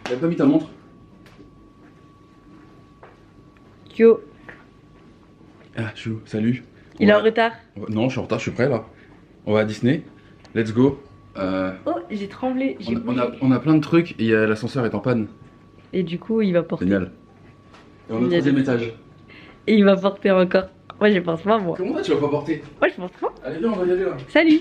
T'avais pas mis ta montre? Yo, Ah, chou, salut. il est en Ouais. retard. Non, je suis en retard, je suis prêt là. On va à Disney. Let's go. Oh, j'ai tremblé, j'ai bougé. On a plein de trucs et l'ascenseur est en panne. Et du coup, il va porter. Génial. Et on est au Génial. 3e étage. Et il va porter encore. Moi, je pense pas, moi. Comment ça, tu vas pas porter? Moi, je pense pas. Allez, viens, on va y aller là. Salut.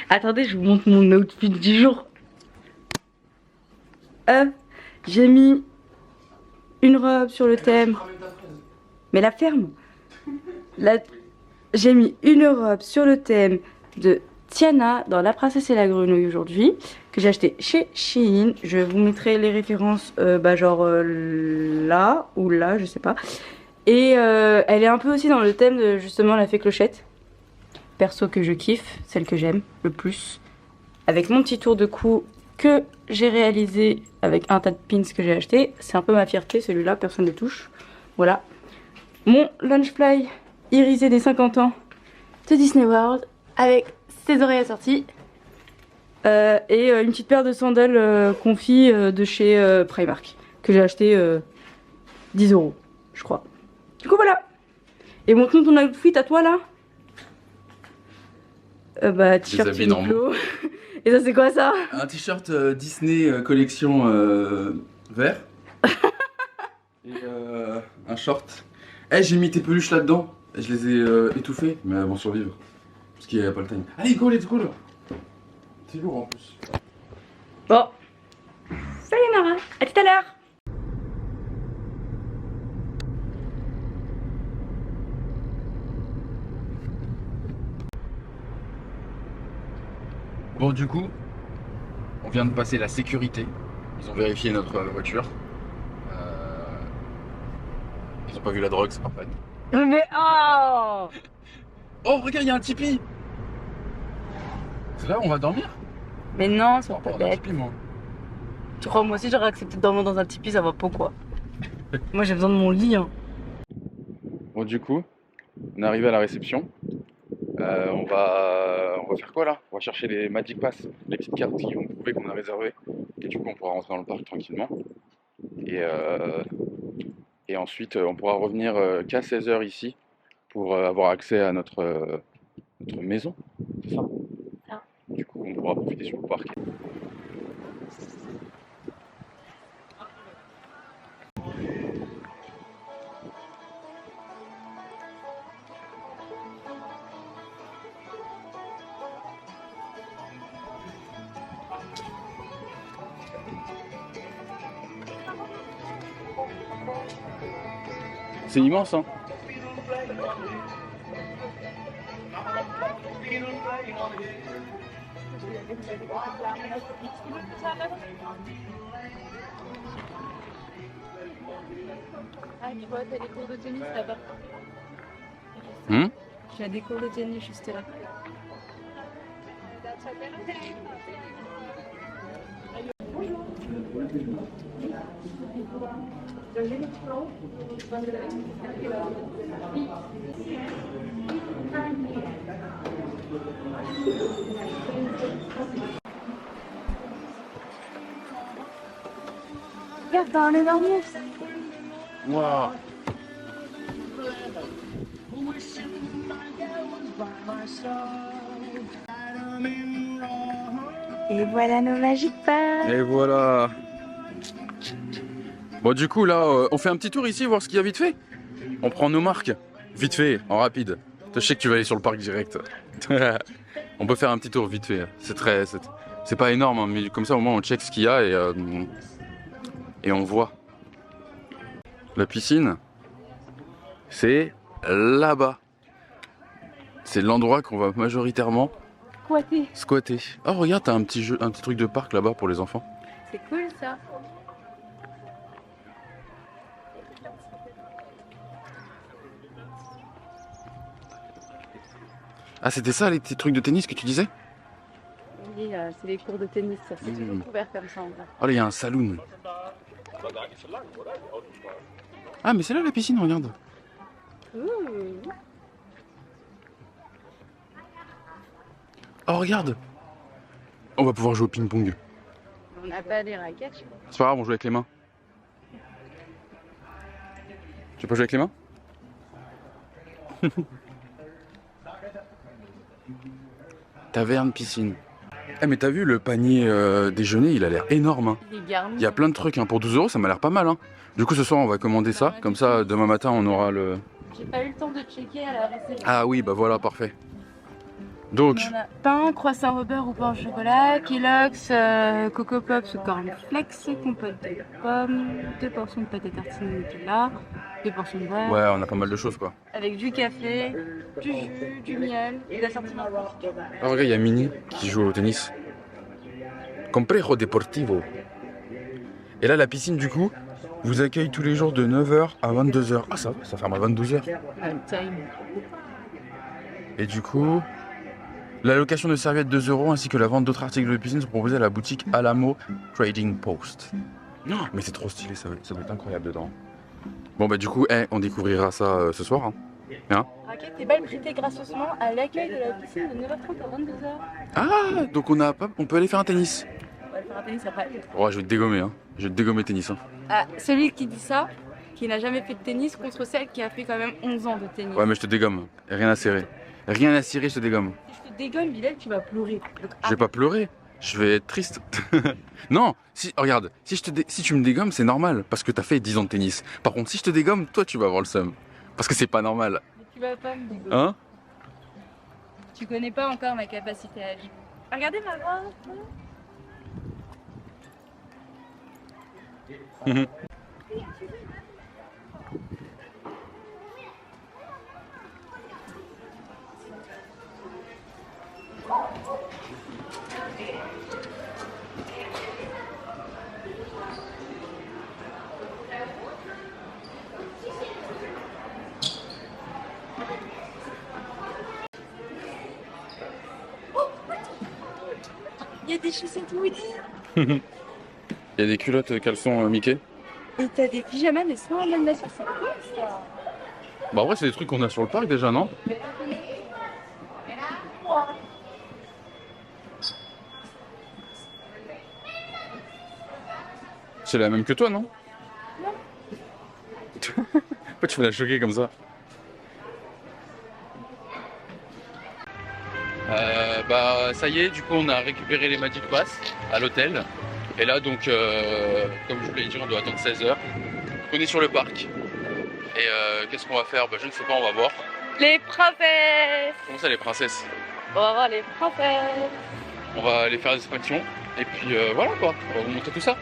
Attendez, je vous montre mon outfit du jour. Hop, j'ai mis une robe sur le thème. Mais la ferme. J'ai mis une robe sur le thème de Tiana dans La Princesse et la Grenouille aujourd'hui, que j'ai acheté chez Shein. Je vous mettrai les références, là ou là, je sais pas. Et elle est un peu aussi dans le thème de justement la fée Clochette. Perso que je kiffe, celle que j'aime le plus. Avec mon petit tour de cou que j'ai réalisé avec un tas de pins que j'ai acheté. C'est un peu ma fierté, celui-là, personne ne touche. Voilà. Mon Lunchfly irisé des 50 ans de Disney World avec ses oreilles assorties. Et une petite paire de sandales confit de chez Primark que j'ai acheté 10 €, je crois. Du coup, voilà. Et montre-nous ton outfit à toi là. T-shirt habits normaux. Uniqlo. Et ça, c'est quoi ça? Un t-shirt Disney collection vert. Et un short. Eh, j'ai mis tes peluches là-dedans. Je les ai étouffées, mais elles vont survivre. Parce qu'il n'y a pas le time. Allez, go, let's go là. C'est lourd en plus. Bon. Salut Nara, à tout à l'heure. Bon, du coup, on vient de passer la sécurité. Ils ont vérifié notre voiture. Ils ont pas vu la drogue, c'est pas vrai. Mais oh! Oh, regarde, il y a un Tipeee. C'est là où on va dormir? Mais non, On c'est va pas prendre un bête. Tipeee, moi. Tu crois, moi aussi j'aurais accepté de dormir dans un tipi, ça va pas quoi. Moi j'ai besoin de mon lit. Hein. Bon, du coup, on est arrivé à la réception. On va faire quoi là? On va chercher les Magic Pass, les petites cartes qui vont prouver qu'on a réservé. Et du coup, on pourra rentrer dans le parc tranquillement. Et ensuite, on pourra revenir qu'à 16 h ici pour avoir accès à notre maison. C'est ça? Ah. Du coup, on pourra profiter sur le parc. C'est immense, hein? Ah, tu vois, t'as des cours de tennis là-bas. J'ai des cours de tennis juste là. Regarde, dans les derniers. Waouh! Et voilà nos Magic Pass. Et voilà! Bon, du coup, là, on fait un petit tour ici, voir ce qu'il y a vite fait. On prend nos marques, vite fait, en rapide. Je sais que tu vas aller sur le parc direct. On peut faire un petit tour vite fait. C'est pas énorme, hein, mais comme ça, au moins, on check ce qu'il y a et on voit. La piscine, c'est là-bas. C'est l'endroit qu'on va majoritairement squatter. Oh, regarde, t'as un petit truc de parc là-bas pour les enfants. C'est cool ça. Ah, c'était ça les petits trucs de tennis que tu disais? Oui, c'est les cours de tennis, ça c'est toujours couvert comme ça en vrai. Oh là, il y a un saloon. Ah, mais c'est là la piscine, regarde. Oh, regarde. On va pouvoir jouer au ping-pong. On n'a pas les raquettes. C'est pas grave, on joue avec les mains. Tu veux pas jouer avec les mains? Taverne, piscine. Eh mais t'as vu le panier déjeuner, il a l'air énorme. Hein. Il y a plein de trucs, hein. Pour 12 €, ça m'a l'air pas mal. Hein. Du coup ce soir on va commander ça, comme ça demain matin on aura le... J'ai pas eu le temps de checker à la réception. Ah oui, bah voilà, parfait. Donc... On a pain, croissant au beurre ou pain au chocolat, Kellogg's, Coco Pops ou cornflakes, compote de pommes, 2 portions de pâte à tartiner Nutella, 2 portions de beurre. Ouais, on a pas mal de choses quoi. Avec du café, du jus, du miel et d'assortiment. Ah regarde, il y a Mini qui joue au tennis. Complejo Deportivo. Et là la piscine du coup vous accueille tous les jours de 9 h à 22 h. Ah ça va, ça ferme à 22 h. Et du coup, la location de serviettes 2 € ainsi que la vente d'autres articles de piscine sont proposés à la boutique Alamo Trading Post. Non, mais c'est trop stylé, ça va être incroyable dedans. Bon bah du coup, on découvrira ça ce soir. Hein. Raquette et balles prêtées gracieusement à l'accueil de la piscine de 9h30 à 22h. Ah, donc on peut aller faire un tennis. On va aller faire un tennis après. Oh, je vais te dégommer, hein. Je vais te dégommer tennis. Hein. Ah, celui qui dit ça, qui n'a jamais fait de tennis contre celle qui a fait quand même 11 ans de tennis. Ouais, mais je te dégomme. Rien à serrer. Rien à cirer, je te dégomme. Si je te dégomme, Bilal, tu vas pleurer. Donc, Je vais pas pleurer. Je vais être triste. Non, si, regarde, si tu me dégommes, c'est normal, parce que t'as fait 10 ans de tennis. Par contre, si je te dégomme, toi, tu vas avoir le seum. Parce que c'est pas normal. Mais tu vas pas me dégommer. Hein? Tu connais pas encore ma capacité à agir. Regardez ma voix. Il y a des chaussettes Woody. Il y a des culottes caleçons Mickey. Et t'as des pyjamas mais sans la même nature, c'est cool ça. Bah en vrai c'est des trucs qu'on a sur le parc déjà, non? C'est la même que toi, non? Non. Pourquoi tu me l'as choqué comme ça? Bah ça y est, du coup on a récupéré les Magic Pass à l'hôtel. Et là donc, comme je vous l'ai dit, on doit attendre 16 h. On est sur le parc. Et qu'est-ce qu'on va faire? Bah je ne sais pas, on va voir. Les princesses. Comment ça les princesses? On va voir les princesses. On va aller faire des extractions. Et puis voilà quoi, on va vous montrer tout ça.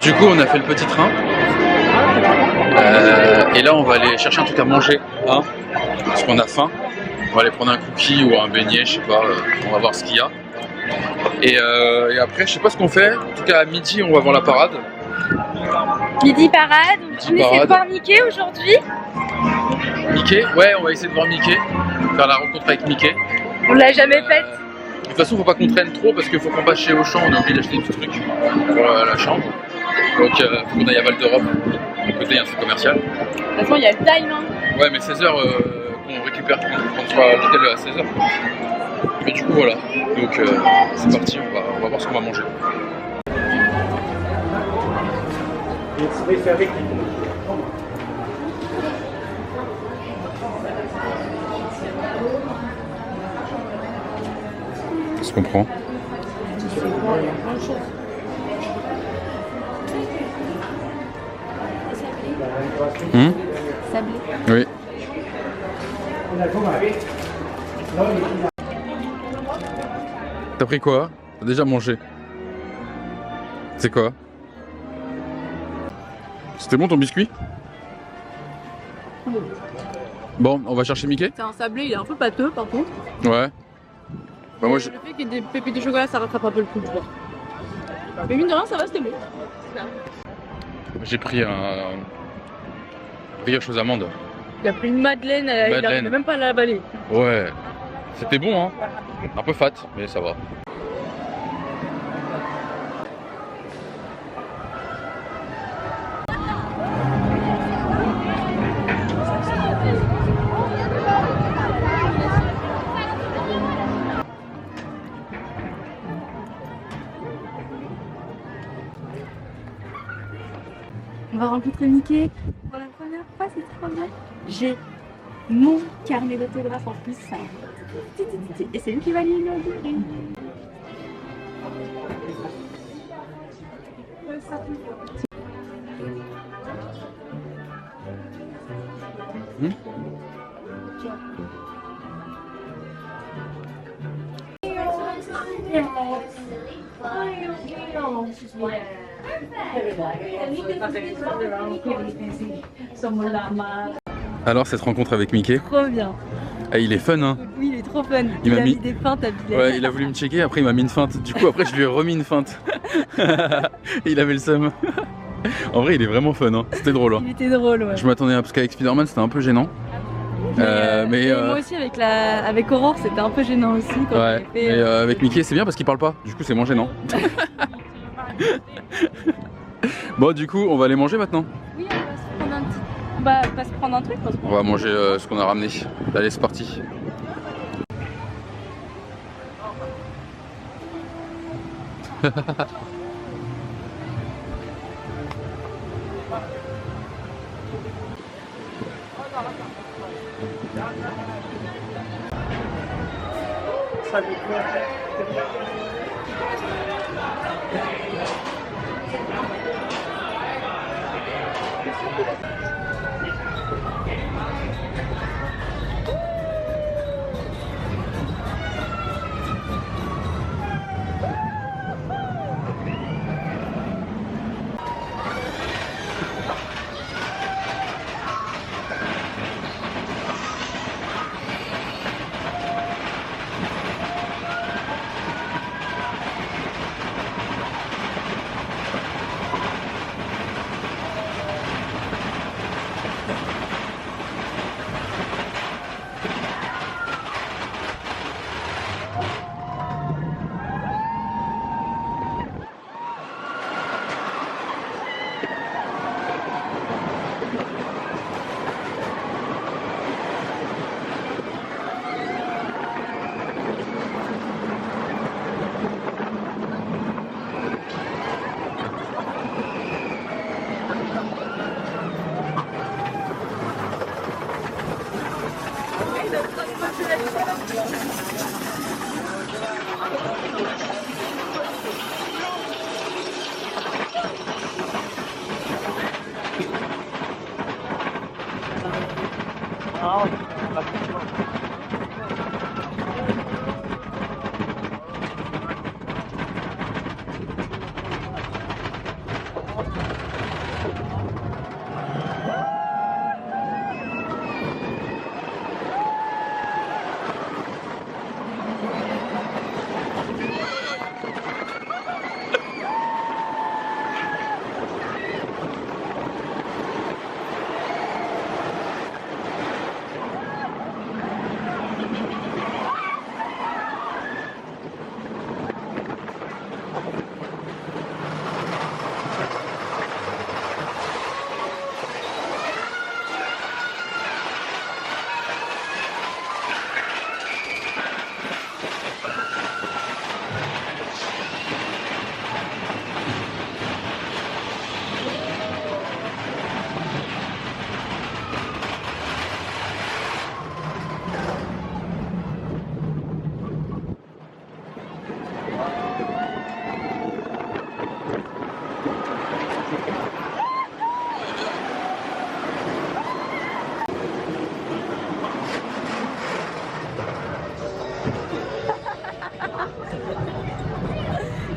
Du coup on a fait le petit train et là on va aller chercher un truc à manger, hein, parce qu'on a faim. On va aller prendre un cookie ou un beignet, je sais pas, on va voir ce qu'il y a. Et après je sais pas ce qu'on fait, en tout cas à midi on va voir la parade. Midi parade, on essaie de voir Mickey aujourd'hui. Mickey? Ouais, on va essayer de voir Mickey. faire la rencontre avec Mickey. On l'a jamais faite. De toute façon, faut pas qu'on traîne trop parce qu'il faut qu'on passe chez Auchan, on a oublié d'acheter des petits trucs pour la chambre. Donc, faut qu'on aille à Val d'Europe. À côté, il y a un centre commercial. De toute façon, il y a le time. Hein. Ouais, mais 16h, qu'on récupère, qu'on soit à l'hôtel à 16h. Mais du coup, voilà. Donc, c'est parti, on va voir ce qu'on va manger. Qu'est-ce qu'on prend? Sablé. Oui. T'as pris quoi? T'as déjà mangé? C'est quoi? C'était bon ton biscuit? Bon, on va chercher Mickey? C'est un sablé, il est un peu pâteux par contre. Ouais. Bah moi, Le fait qu'il y ait des pépites de chocolat, ça rattrape un peu le coup, tu vois. Mais mine de rien, ça va, c'était bon. j'ai pris un brioche aux amandes. Il a pris une madeleine, il Madeleine. n'arrivait même pas à la avaler. Ouais. C'était bon, hein. Un peu fat, mais ça va. On va rencontrer Mickey pour la première fois, c'est trop bien. J'ai mon carnet d'autographe en plus. Et c'est lui qui va l'inaugurer. Alors, cette rencontre avec Mickey, Trop bien. ah, il est fun, hein. Oui, il est trop fun. Il m'a a mis- mis des feintes à Bilal. Ouais, il a voulu me checker, après il m'a mis une feinte. Du coup, après, je lui ai remis une feinte. Il avait le seum. En vrai, il est vraiment fun, hein. C'était drôle, hein. Il était drôle, ouais. Je m'attendais à parce qu'avec Spider-Man, c'était un peu gênant. Et moi aussi avec Aurore, c'était un peu gênant aussi. Quand Ouais, on fait, mais avec Mickey, c'est bien parce qu'il parle pas. Du coup, c'est moins gênant. Bon, du coup, on va aller manger maintenant. Oui, on va se prendre un petit. On va pas se prendre un truc parce qu'on On va manger ce qu'on a ramené. Allez, c'est parti.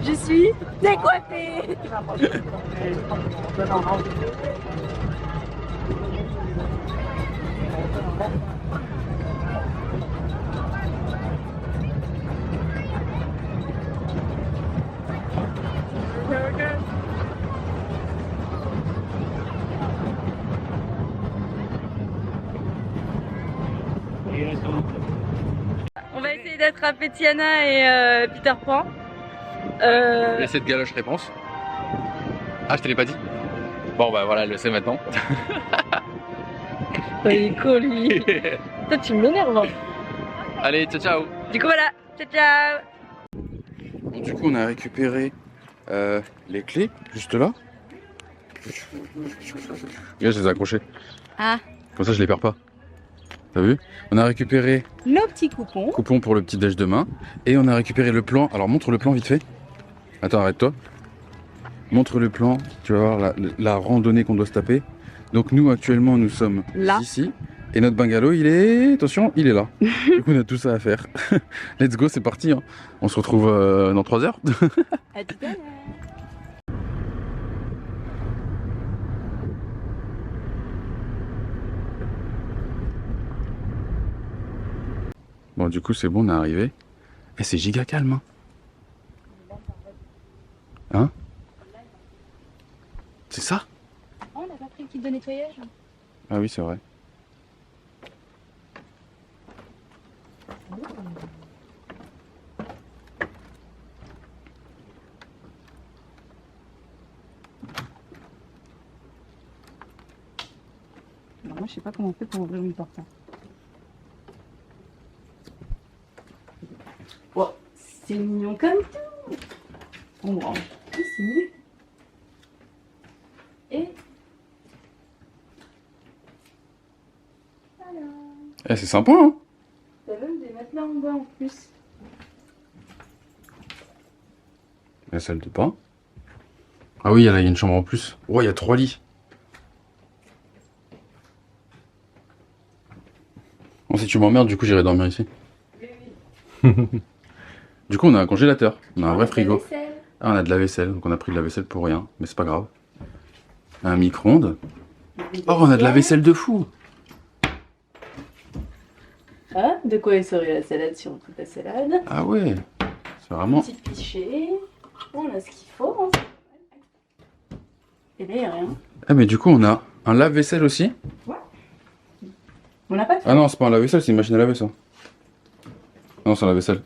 Je suis décoiffée. On va essayer d'attraper Tiana et Peter Pan. Et cette galoche réponse. Ah, je te l'ai pas dit. Bon, bah voilà, elle le sait maintenant. Il est cool, lui. Toi, tu m'énerves. Hein. Allez, ciao, ciao. Du coup, voilà. Ciao, ciao. Bon, du coup, on a récupéré les clés, juste là. Regarde, je les ai accrochées. Ah. Comme ça, je les perds pas. T'as vu? On a récupéré Nos petits coupons. coupon pour le petit déj demain. Et on a récupéré le plan. Alors, montre le plan vite fait. Attends, arrête-toi. Montre le plan. Tu vas voir la randonnée qu'on doit se taper. Donc, nous, actuellement, nous sommes Là. ici. Et notre bungalow, il est... Attention, il est là. Du coup, on a tout ça à faire. Let's go, c'est parti. Hein. On se retrouve dans 3 heures. À tout à l'heure. Bon, du coup, c'est bon, on est arrivé. Et c'est giga calme. Hein? C'est ça? Oh, on n'a pas pris le kit de nettoyage. Ah oui, c'est vrai. Alors, moi, je sais pas comment on fait pour ouvrir une porte. Oh, c'est mignon comme tout. On va ici. Et voilà. Eh, c'est sympa, hein? T'as même des matelas en bas en plus. La salle de bain. Ah oui, là, il y a une chambre en plus. Oh, il y a 3 lits. Bon, si tu m'emmerdes, du coup, j'irai dormir ici. Du coup, on a un congélateur. On a un vrai frigo. Ah, on a de la vaisselle. Donc, on a pris de la vaisselle pour rien. Mais c'est pas grave. Un micro-ondes. Oh, on a de la vaisselle de fou. Ah, de quoi est servée la salade sur toute la salade. Ah ouais. C'est vraiment... Petite pichée. On a ce qu'il faut. Hein. Et là, il n'y a rien. Ah, mais du coup, on a un lave-vaisselle aussi. On n'a pas de... Ah non, c'est pas un lave-vaisselle, c'est une machine à laver, ça. Non, c'est un lave-vaisselle.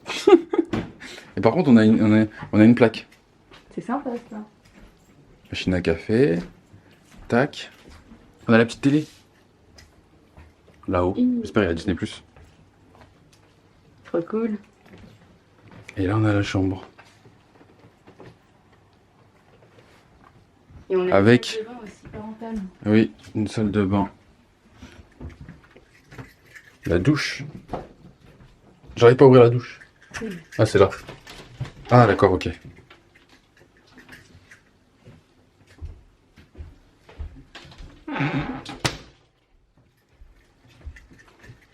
Et par contre, on a une plaque. C'est sympa, ça. Machine à café. Tac. On a la petite télé. Là-haut. J'espère qu'il y a Disney+. Trop cool. Et là, on a la chambre. Et on a Avec- une salle de bain aussi parentale. Oui, une salle de bain. La douche. J'arrive pas à ouvrir la douche. Oui. Ah, c'est là. Ah, d'accord, ok. Par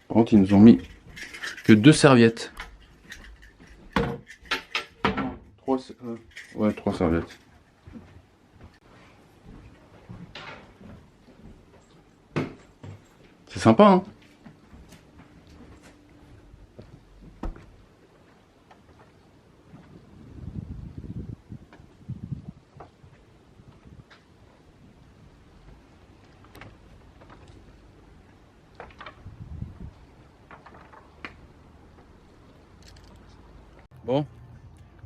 contre, ils nous ont mis que 2 serviettes. 3 serviettes. C'est sympa, hein? Bon,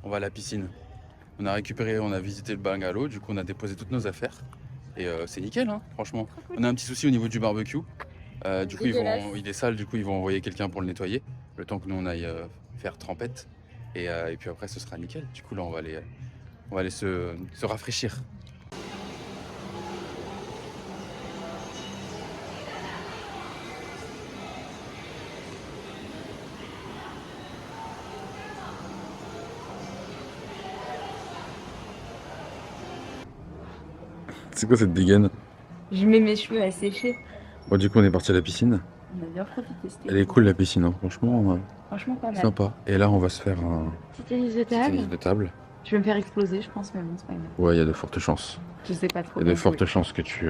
on va à la piscine. On a récupéré, on a visité le bungalow, du coup on a déposé toutes nos affaires. Et c'est nickel, hein, franchement. On a un petit souci au niveau du barbecue. Du coup, il est sale, du coup ils vont envoyer quelqu'un pour le nettoyer. Le temps que nous on aille faire trempette. Et puis après ce sera nickel. Du coup là on va aller se rafraîchir. C'est quoi cette dégaine? Je mets mes cheveux à sécher. Bon, du coup, on est parti à la piscine. On a bien profité. Elle est cool la piscine, hein. Franchement, Franchement, pas mal. sympa. Et là, on va se faire un Petit tennis de petit table. tennis de table. Je vais me faire exploser, je pense, mais bon, c'est pas grave. Ouais, il y a de fortes chances. Je sais pas trop. Il y a de bien fortes jouer. chances que tu.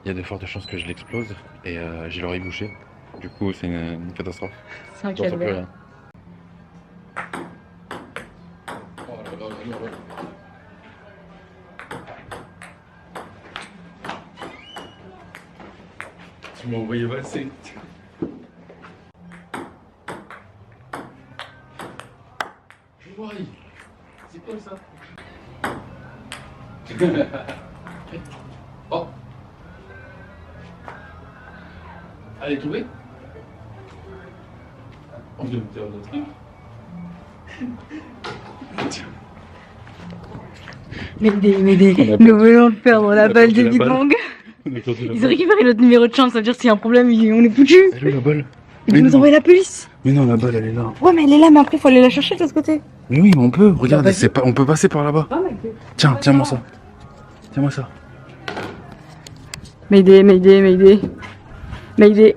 Il y a de fortes chances que je l'explose. Et j'ai l'oreille bouchée. Du coup, c'est une catastrophe. C'est un J'entends plus calvaire. rien. Oh là là là là. Tu m'as envoyé valser. C'est quoi ça? Oh. Elle est tombée? On vient de faire notre truc. Mais nous voulons le perdre la balle de la Big balle. Bang. On a perdu la Ils ont balle. récupéré notre numéro de chambre, ça veut dire s'il y a un problème, on est foutu. Elle est où la balle? Ils Mais vont nous non. envoyer la police. Mais non, la balle elle est là. Ouais, mais elle est là, mais après, il faut aller la chercher de l'autre côté. Mais oui, mais on peut. Regarde, vas-y. c'est pas... on peut passer par là-bas. Tiens, tiens-moi ça. Tiens-moi ça. Mayday, Mayday, Mayday. Mayday.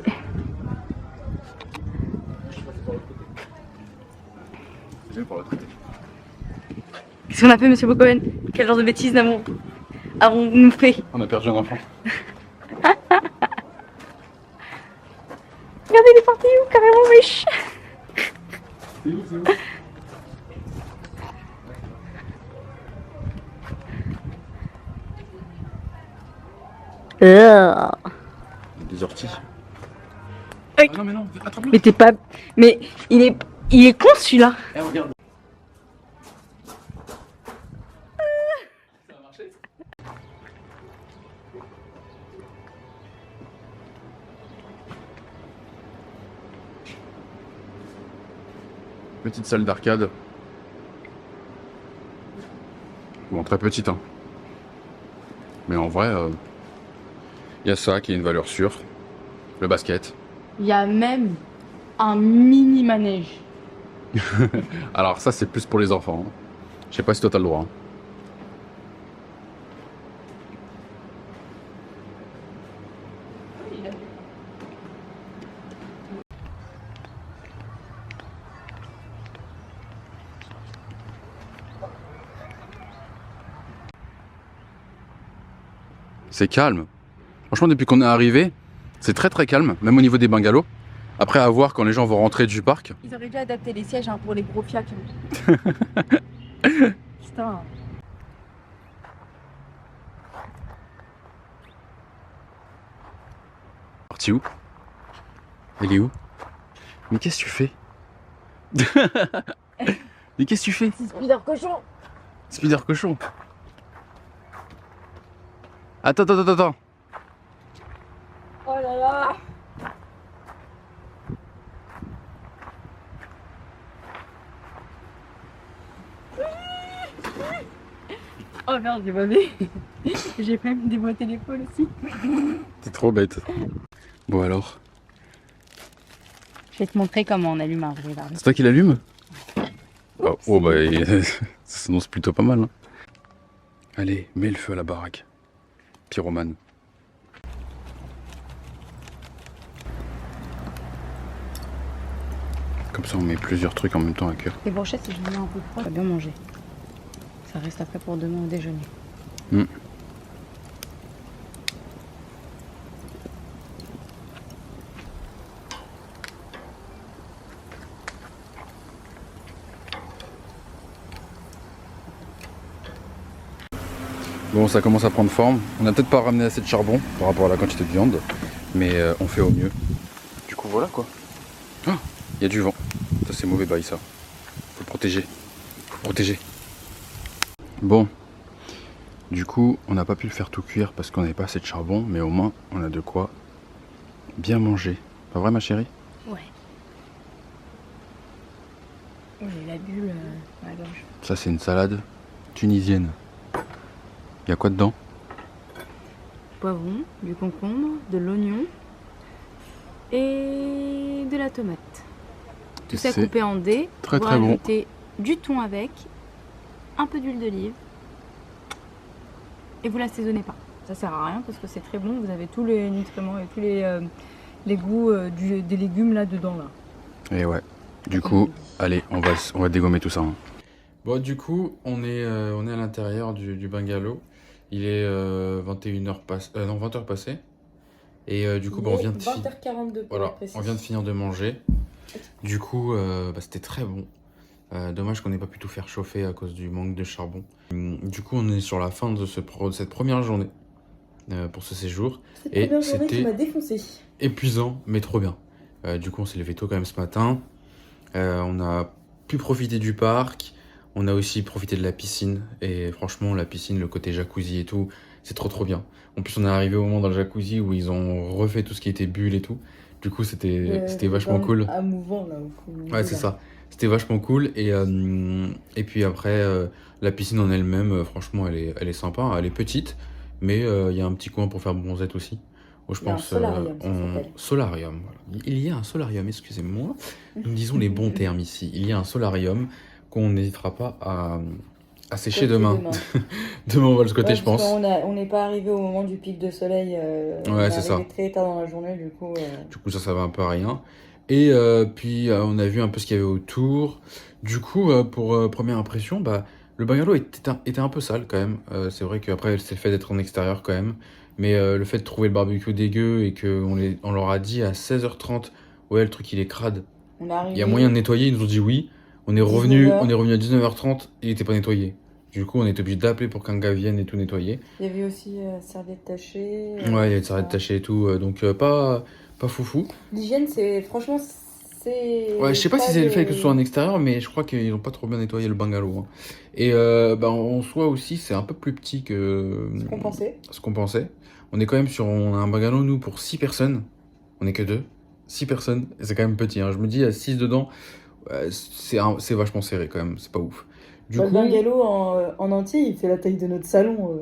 Qu'est-ce qu'on a fait, monsieur Bocohen? Quel genre de bêtises avons-nous fait? On a perdu un enfant. Regardez, il est parti où? Carrément, wesh. C'est où, c'est où? Des orties. Oui. Ah non, mais non, attrape-le. Mais t'es pas... Mais il est con, celui-là. Eh, regarde. Ça a marché? Petite salle d'arcade. Bon, très petite, hein. Mais en vrai, y a ça qui est une valeur sûre. Le basket. Il y a même un mini manège. Alors ça, c'est plus pour les enfants, hein. Je sais pas si toi t'as le droit, hein. C'est calme. Franchement, depuis qu'on est arrivé, c'est très très calme, même au niveau des bungalows. Après, à voir quand les gens vont rentrer du parc. Ils auraient dû adapter les sièges pour les gros fiacs. Putain. Parti où? Elle est où? Mais qu'est-ce que tu fais? Mais qu'est-ce que tu fais? C'est Spider cochon. Spider cochon. Attends. Oh là là. Oh merde, j'ai pas vu. J'ai même déboîté l'épaule aussi. T'es trop bête. Bon alors, Je vais te montrer comment on allume un vrai là. c'est toi qui l'allume? Oh bah, ça s'annonce plutôt pas mal, hein. Allez, mets le feu à la baraque. Pyromane. Comme ça on met plusieurs trucs en même temps à cœur. Les brochettes, si je les mets un peu froid, ça va bien manger. Ça reste après pour demain au déjeuner. Bon, ça commence à prendre forme. On n'a peut-être pas ramené assez de charbon par rapport à la quantité de viande, mais on fait au mieux. Du coup, voilà quoi. Ah, il y a du vent. Ça, c'est mauvais bail, ça. Faut le protéger. Faut le protéger. Bon. Du coup, on n'a pas pu le faire tout cuire parce qu'on n'avait pas assez de charbon, mais au moins, on a de quoi bien manger. Pas vrai, ma chérie? Ouais. J'ai la bulle à la gorge. Ça, c'est une salade tunisienne. Il y a quoi dedans? Poivron, du concombre, de l'oignon et de la tomate. Tout ça C'est coupé en dés. très, Vous très bon. rajoutez du thon avec, un peu d'huile d'olive et vous l'assaisonnez pas. Ça sert à rien parce que c'est très bon, vous avez tous les nutriments et tous les goûts des légumes là dedans là. Et ouais, du coup, allez, on va dégommer tout ça. Hein. Bon, du coup, on est à l'intérieur du bungalow. Il est 21h non, 20h passé. Et du coup, bah, on vient de 20h42 pour voilà, on vient de finir de manger. Du coup, bah, c'était très bon. Dommage qu'on n'ait pas pu tout faire chauffer à cause du manque de charbon. Du coup, on est sur la fin de cette première journée pour ce séjour. Et c'était épuisant, mais trop bien. Du coup, on s'est levé tôt quand même ce matin. On a pu profiter du parc. On a aussi profité de la piscine. Et franchement, la piscine, le côté jacuzzi et tout, c'est trop bien. En plus, on est arrivé au moment dans le jacuzzi où ils ont refait tout ce qui était bulles et tout. Du coup, c'était vachement cool. À mouvant là. Ouais, c'est ça. C'était vachement cool. Et puis après, la piscine en elle-même, franchement, elle est sympa. Elle est petite, mais il y a un petit coin pour faire bronzette aussi. Où je pense. Solarium, voilà. Il y a un solarium, excusez-moi. Nous disons les bons termes ici. Il y a un solarium qu'on n'hésitera pas à sécher demain. Demain, on va le scotter, je pense. On n'est pas arrivé au moment du pic de soleil. Ouais, c'est ça. Très tard dans la journée, du coup. Du coup, ça va un peu à rien. Et puis, on a vu un peu ce qu'il y avait autour. Du coup, pour première impression, bah, le bungalow était un peu sale quand même. C'est vrai qu'après, c'est le fait d'être en extérieur quand même. Mais le fait de trouver le barbecue dégueu et qu'on leur a dit à 16h30, ouais, le truc il est crade. Il y a moyen de nettoyer, ils nous ont dit oui. On est revenu à 19h30 et il était pas nettoyé. Du coup, on est obligé d'appeler pour qu'un gars vienne et tout nettoyer. Il y avait aussi serviettes tachées. Ouais, il y avait des serviettes tachées et tout. Donc, pas foufou. L'hygiène, franchement, c'est. Ouais, je sais pas si c'est le fait que ce soit en extérieur, mais je crois qu'ils ont pas trop bien nettoyé le bungalow. Hein. Et bah, en soi aussi, c'est un peu plus petit que ce qu'on pensait. On est quand même on a un bungalow, nous, pour 6 personnes. On est que 2. 6 personnes. Et c'est quand même petit. Hein. Je me dis, à 6 dedans, c'est vachement serré quand même. C'est pas ouf. Du coup, le bungalow en entier, il fait la taille de notre salon.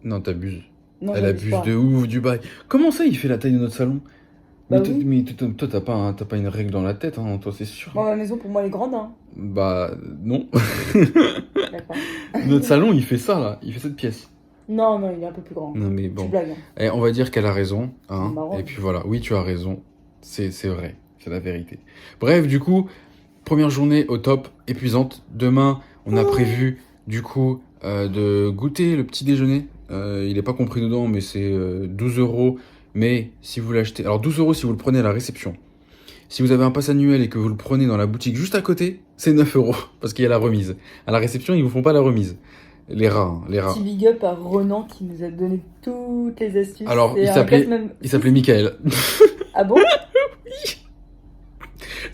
Non, t'abuses. Elle abuse de ouf du bail. Comment ça, il fait la taille de notre salon? Bah mais toi, t'as pas une règle dans la tête, hein, toi, c'est sûr. Moi, ma maison, pour moi, elle est grande. Hein. Bah, non. D'accord. Notre salon, il fait ça, là. Il fait cette pièce. Non, il est un peu plus grand. Non, mais bon. Tu blagues. Et on va dire qu'elle a raison. Hein. Et puis voilà, oui, tu as raison. C'est vrai. C'est la vérité. Bref, du coup, première journée au top, épuisante. Demain, on a prévu, du coup, de goûter le petit déjeuner. Il n'est pas compris dedans, mais c'est 12 €. Mais si vous l'achetez... Alors 12 € si vous le prenez à la réception. Si vous avez un pass annuel et que vous le prenez dans la boutique juste à côté, c'est 9 €. Parce qu'il y a la remise. À la réception, ils vous font pas la remise. Les rats, hein, les rats. Petit big up à Renan qui nous a donné toutes les astuces. Alors, il s'appelait Michael. Ah bon? Oui.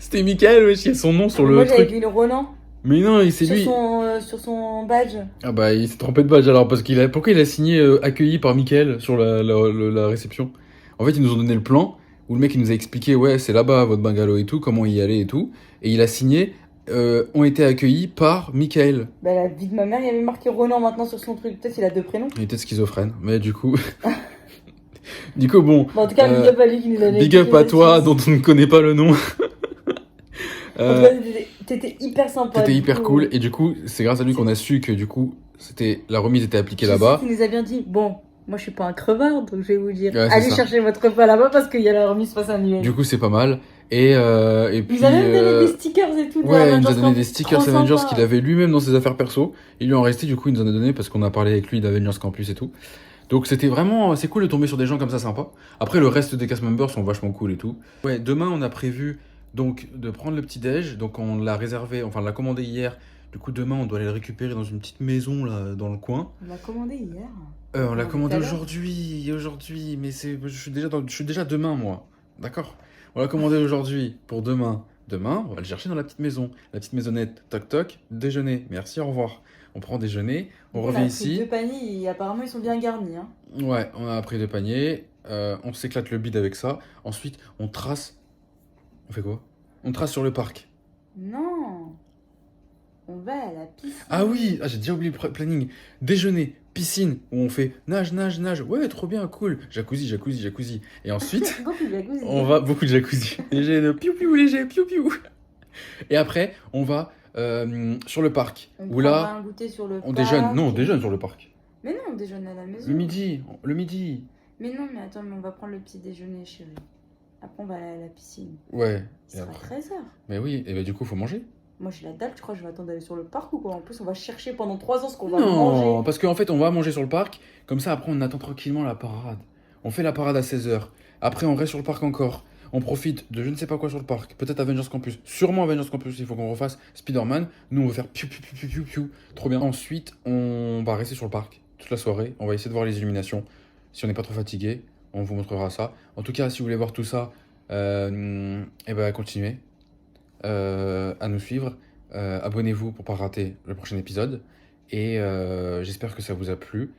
C'était Michael, wesh, il y a son nom sur le truc. Moi, j'avais vu le Renan. Mais non, c'est lui. Sur son badge. Ah bah, il s'est trompé de badge alors, parce pourquoi il a signé accueilli par Michael sur la réception? En fait, ils nous ont donné le plan, où le mec il nous a expliqué, ouais, c'est là-bas votre bungalow et tout, comment y aller et tout. Et il a signé, ont été accueillis par Michael. Bah, la vie de ma mère, il y avait marqué Renan maintenant sur son truc. Peut-être qu'il a 2 prénoms. Il était schizophrène, mais du coup. Du coup, bon. En tout cas, big up à lui qui nous a donné. Big up à toi, dont on ne connaît pas le nom. En tout cas, t'étais hyper sympa. T'étais hyper cool, et du coup, c'est grâce à lui qu'on a su que du coup, la remise était appliquée là-bas. Il nous a bien dit, bon, moi je suis pas un crevard, donc je vais vous dire, allez chercher votre repas là-bas parce qu'il y a la remise passe annuelle. Du coup, c'est pas mal. Et puis. Il nous a même donné des stickers et tout. Ouais, il nous a donné des stickers Avengers qu'il avait lui-même dans ses affaires perso. Il lui en restait, du coup, il nous en a donné parce qu'on a parlé avec lui d'Avengers Campus et tout. Donc c'était vraiment, c'est cool de tomber sur des gens comme ça sympas. Après, le reste des cast members sont vachement cool et tout. Ouais, demain, on a prévu donc de prendre le petit déj. Donc on l'a réservé, enfin on l'a commandé hier. Du coup, demain, on doit aller le récupérer dans une petite maison là, dans le coin. On l'a commandé hier. On l'a commandé aujourd'hui, mais je suis déjà demain, moi. D'accord? On l'a commandé aujourd'hui pour demain. Demain, on va le chercher dans la petite maison. La petite maisonnette, toc toc, déjeuner. Merci, au revoir. On prend déjeuner, on revient ici. 2 paniers, et apparemment ils sont bien garnis. Hein. Ouais, on a pris 2 paniers. On s'éclate le bide avec ça. Ensuite, on trace. On fait quoi? On trace sur le parc. Non. On va à la piscine. Ah oui, j'ai déjà oublié le planning. Déjeuner, piscine, où on fait nage. Ouais, trop bien, cool. Jacuzzi. Et ensuite, beaucoup de jacuzzi. On va beaucoup de jacuzzi. Léger de léger, piou. Et après, on va sur le parc. On déjeune sur le parc. On déjeune sur le parc. Mais non, on déjeune à la maison. Le midi. Mais non, mais attends, mais on va prendre le petit déjeuner, chérie. Après, on va aller à la piscine. Ouais. Il sera 13h. Mais oui, et bah du coup, faut manger. Moi, j'ai la dalle, tu crois que je vais attendre d'aller sur le parc ou quoi? En plus, on va chercher pendant 3 ans ce qu'on va Non, manger. parce qu'en fait, on va manger sur le parc. Comme ça, après, on attend tranquillement la parade. On fait la parade à 16h. Après, on reste sur le parc encore. On profite de je ne sais pas quoi sur le parc. Peut-être Avengers Campus. Sûrement Avengers Campus, il faut qu'on refasse Spider-Man. Nous, on va faire piou piou piou piou piou piou. Trop bien. Ensuite, on va rester sur le parc toute la soirée. On va essayer de voir les illuminations. Si on n'est pas trop fatigué, on vous montrera ça. En tout cas, si vous voulez voir tout ça, et ben continuez à nous suivre. Abonnez-vous pour pas rater le prochain épisode. Et j'espère que ça vous a plu.